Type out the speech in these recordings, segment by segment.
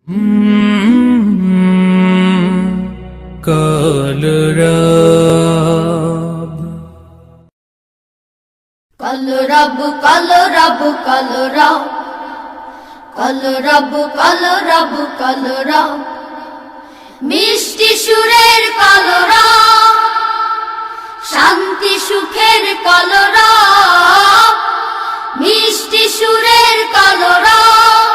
কলরব কলরব কলরব কলরব কলরব কলরব কলরব মিষ্টি সুরের কলরব শান্তি সুখের কলরব মিষ্টি সুরের কলরব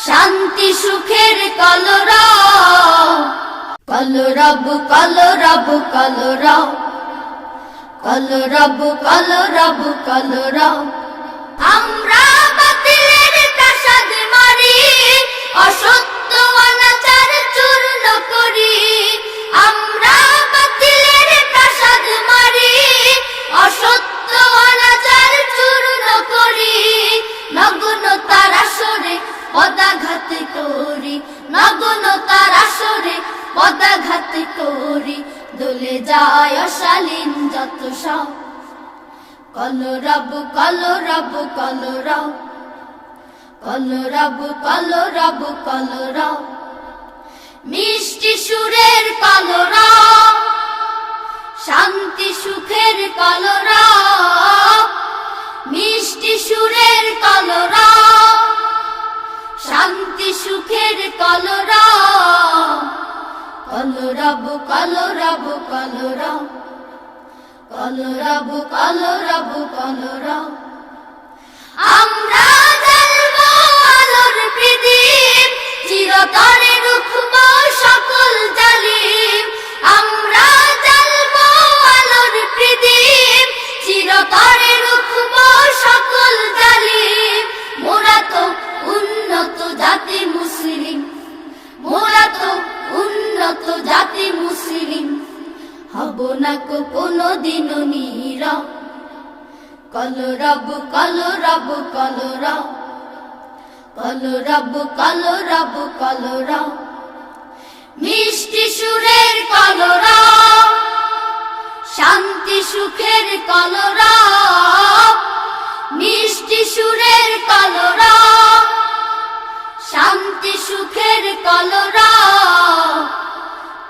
শান্তি সুখের কলরব কলরব কলরব কলরব কলরব কলরব কলরব আমরা বাতিলের প্রাসাদ মারি অসত্য অনাচার চূর্ণ করি আমরা বাতিলের প্রাসাদ মারি অসত্য অনাচার চূর্ণ করি নগ্নতার আসরে পদাঘাত করি নগ্নতার আসরে পদাঘাত করি দলে যায় অশালীন যত সব কলরব কলরব কলরব কলরব কলরব কলরব মিষ্টি সুরের কলরব শান্তি সুখের কলরব মিষ্টি সুরের কলরব শান্তি সুখের কলরব কলরব কলরব কলরব কলরব কলরব কলরব আমরা জ্বালবো আলোর প্রদীপ চিরতরে রুখবো সকল জালিম আমরা জ্বালবো আলোর প্রদীপ চিরতরে রুখবো সকল জালিম মোরা তো উন্নত জাতি মুসলিম মোরা তো উন্নত জাতি মুসলিম হব না কোনোদিনও নীরব কলরব কলরব কলরব কলরব কলরব কলরব মিষ্টি সুরের কলরব শান্তি সুখের কলরব মিষ্টি সুরের কলরব শান্তি সুখের কলরব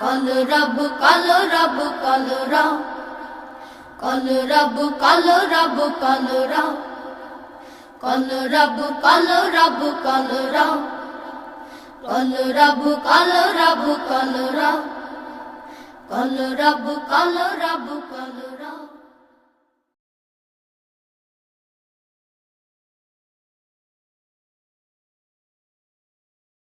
কলরব কলরব কলরব কলরব কলরব কলরব কলরব কলরব কলরব কলরব কলরব কলরব কলরব কলরব কলরব